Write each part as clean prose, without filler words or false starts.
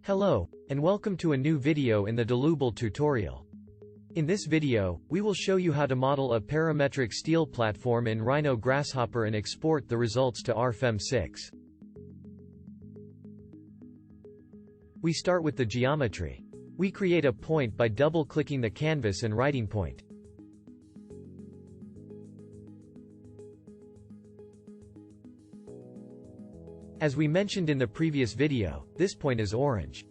Hello, and welcome to a new video in the Dlubal tutorial. In this video, we will show you how to model a parametric steel platform in Rhino Grasshopper and export the results to RFEM 6. We start with the geometry. We create a point by double-clicking the canvas and writing point. As we mentioned in the previous video, this point is orange.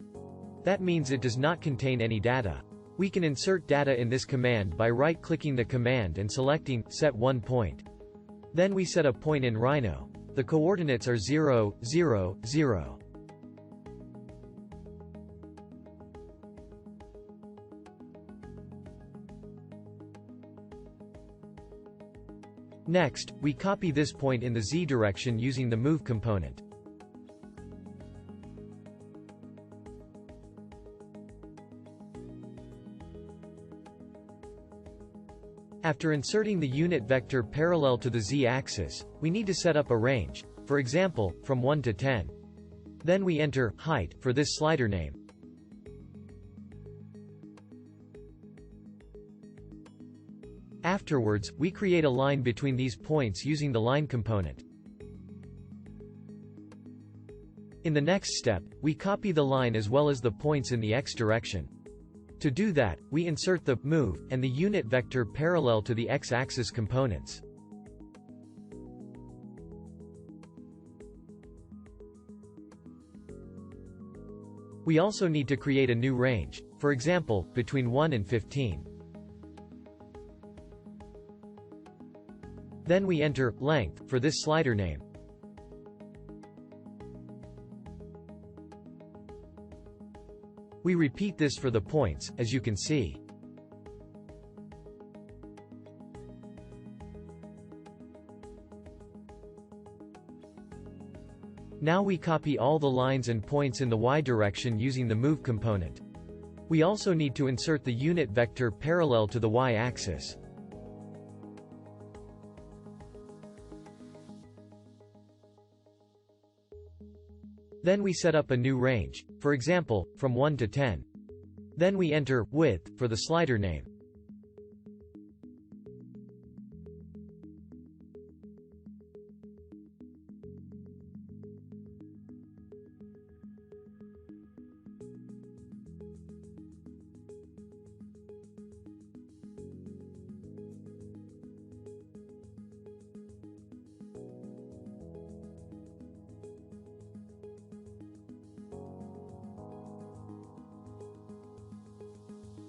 That means it does not contain any data. We can insert data in this command by right-clicking the command and selecting Set One Point. Then we set a point in Rhino. The coordinates are 0, 0, 0. Next, we copy this point in the Z direction using the Move component. After inserting the unit vector parallel to the z-axis, we need to set up a range, for example, from 1 to 10. Then we enter height for this slider name. Afterwards, we create a line between these points using the line component. In the next step, we copy the line as well as the points in the x direction. To do that, we insert the move and the unit vector parallel to the x-axis components. We also need to create a new range, for example, between 1 and 15. Then we enter length for this slider name. We repeat this for the points, as you can see. Now we copy all the lines and points in the y direction using the move component. We also need to insert the unit vector parallel to the y-axis. Then we set up a new range, for example, from 1 to 10. Then we enter width for the slider name.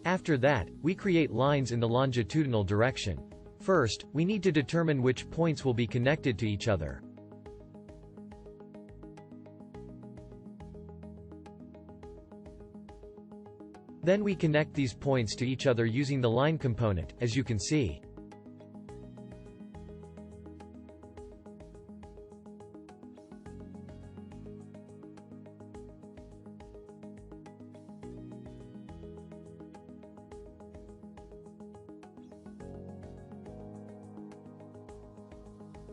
After that, we create lines in the longitudinal direction. First, we need to determine which points will be connected to each other. Then we connect these points to each other using the line component, as you can see.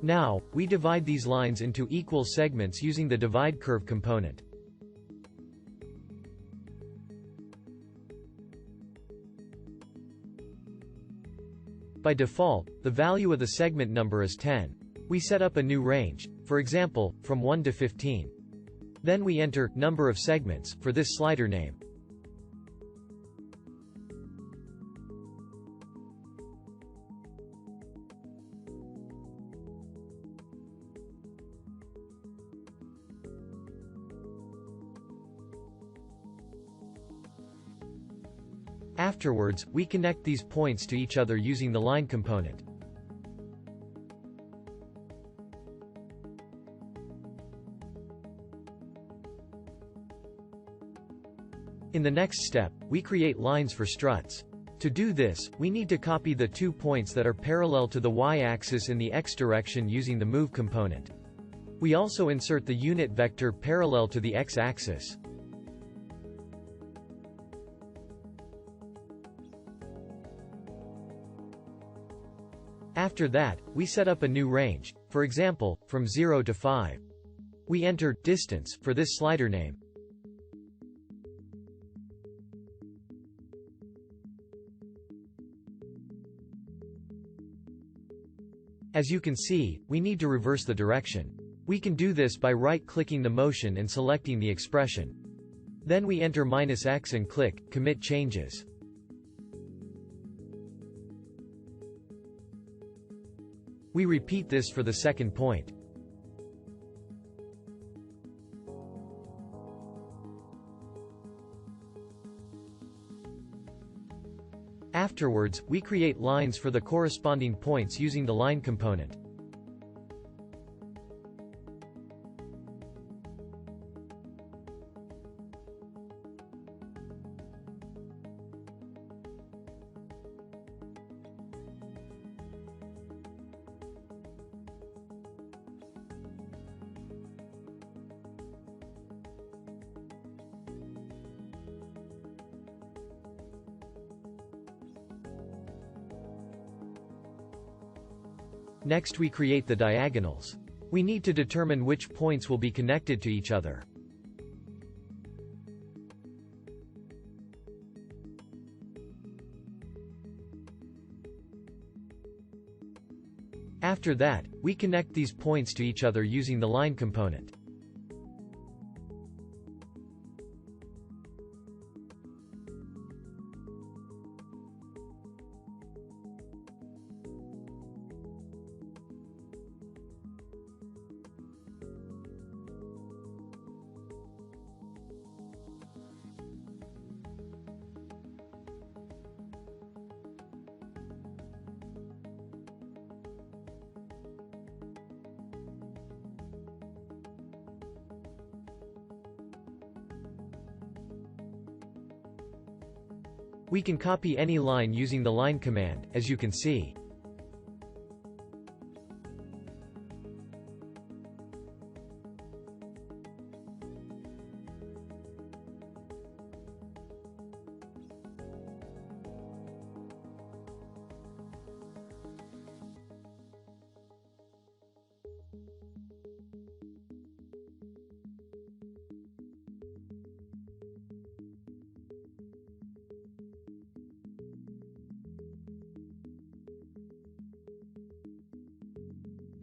Now, we divide these lines into equal segments using the divide curve component. By default, the value of the segment number is 10. We set up a new range, for example, from 1 to 15. Then we enter number of segments for this slider name. Afterwards, we connect these points to each other using the line component. In the next step, we create lines for struts. To do this, we need to copy the 2 points that are parallel to the y-axis in the x direction using the move component. We also insert the unit vector parallel to the x-axis. After that, we set up a new range, for example, from 0 to 5. We enter distance for this slider name. As you can see, we need to reverse the direction. We can do this by right-clicking the motion and selecting the expression. Then we enter -x and click Commit Changes. We repeat this for the second point. Afterwards, we create lines for the corresponding points using the line component. Next we create the diagonals. We need to determine which points will be connected to each other. After that, we connect these points to each other using the line component. We can copy any line using the line command, as you can see.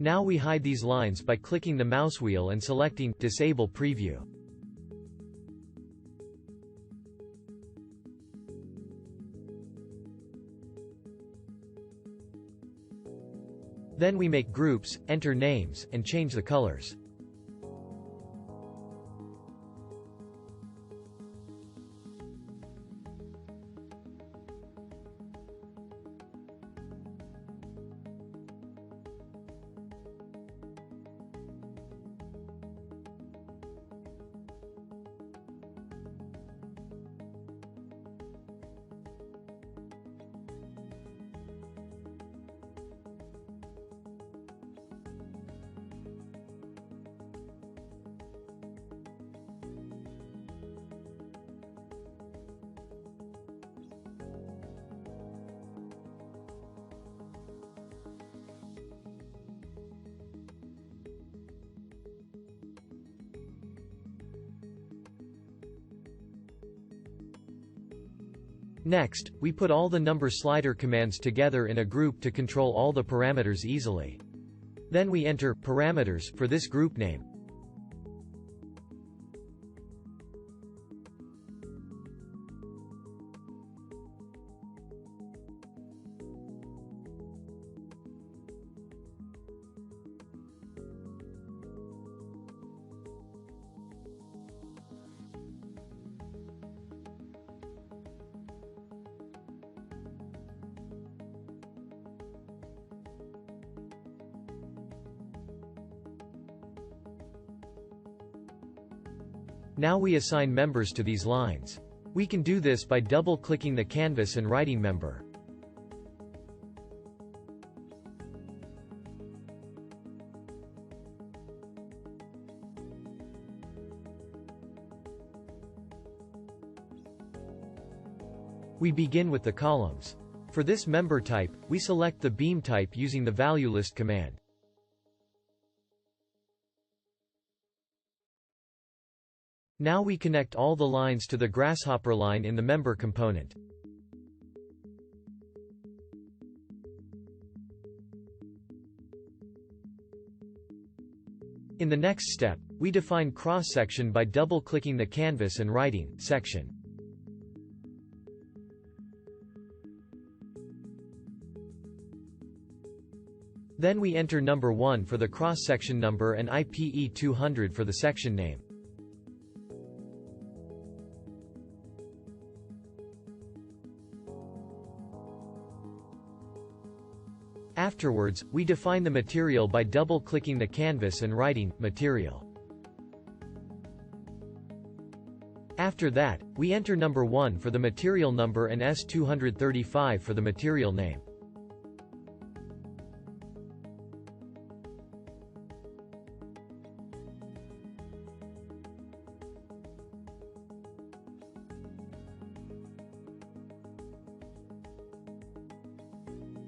Now we hide these lines by clicking the mouse wheel and selecting Disable Preview. Then we make groups, enter names, and change the colors. Next, we put all the number slider commands together in a group to control all the parameters easily. Then we enter parameters for this group name. Now we assign members to these lines. We can do this by double-clicking the canvas and writing member. We begin with the columns. For this member type, we select the beam type using the value list command. Now we connect all the lines to the grasshopper line in the member component. In the next step, we define cross-section by double-clicking the canvas and writing section. Then we enter number 1 for the cross-section number and IPE 200 for the section name. Afterwards, we define the material by double-clicking the canvas and writing material. After that, we enter number 1 for the material number and S235 for the material name.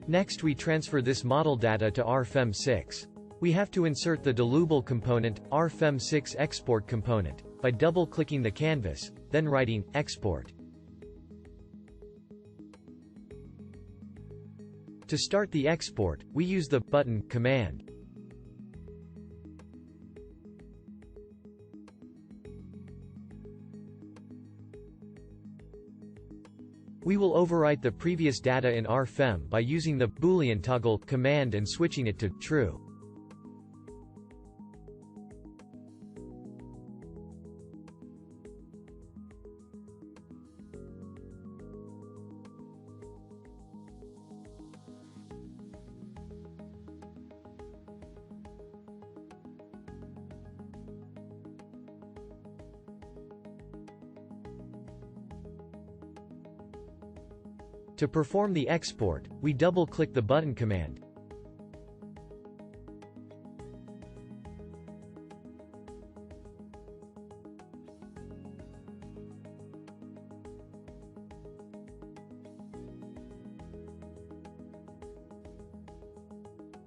Next we transfer this model data to RFEM 6. We have to insert the Dlubal component, RFEM 6 export component, by double-clicking the canvas, then writing, export. To start the export, we use the button command. We will overwrite the previous data in RFEM by using the Boolean toggle command and switching it to true. To perform the export, we double-click the button command.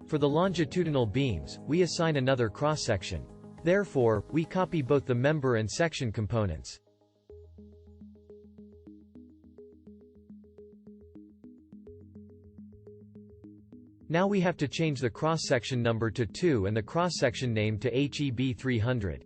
For the longitudinal beams, we assign another cross-section. Therefore, we copy both the member and section components. Now we have to change the cross-section number to 2 and the cross-section name to HEB 300.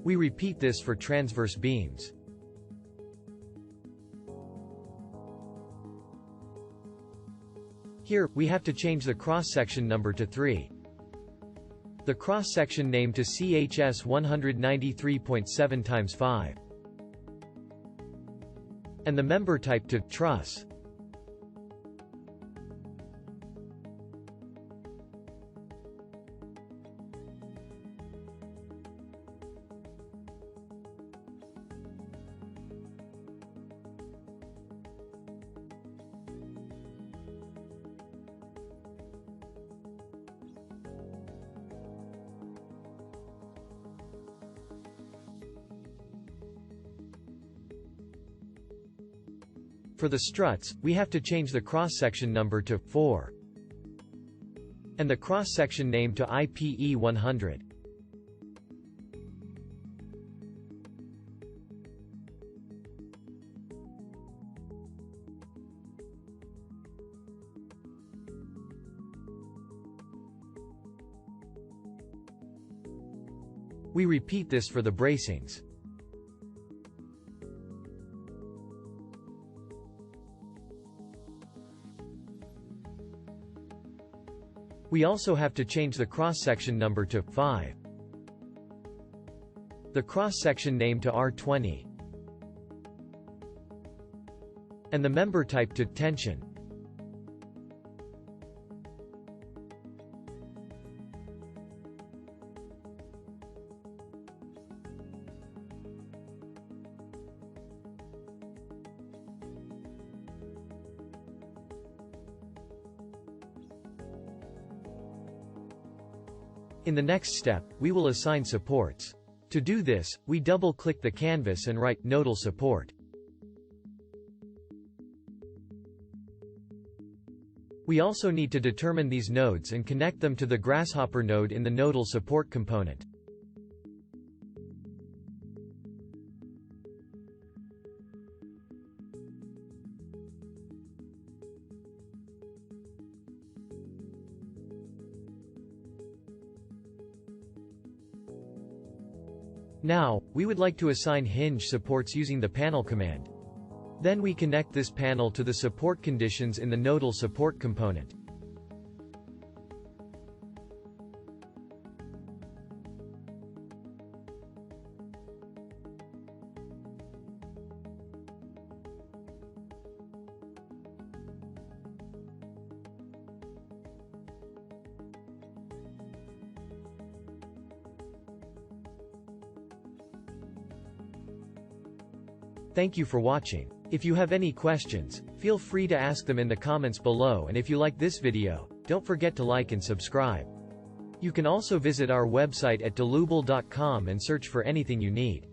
We repeat this for transverse beams. Here, we have to change the cross-section number to 3. The cross-section name to CHS 193.7 × 5. And the member type to truss. For the struts, we have to change the cross-section number to 4 and the cross-section name to IPE 100. We repeat this for the bracings. We also have to change the cross-section number to 5, the cross-section name to R20, and the member type to tension. In the next step, we will assign supports. To do this, we double-click the canvas and write nodal support. We also need to determine these nodes and connect them to the Grasshopper node in the nodal support component. Now, we would like to assign hinge supports using the panel command. Then we connect this panel to the support conditions in the nodal support component. Thank you for watching. If you have any questions, feel free to ask them in the comments below, and if you like this video, don't forget to like and subscribe. You can also visit our website at dlubal.com and search for anything you need.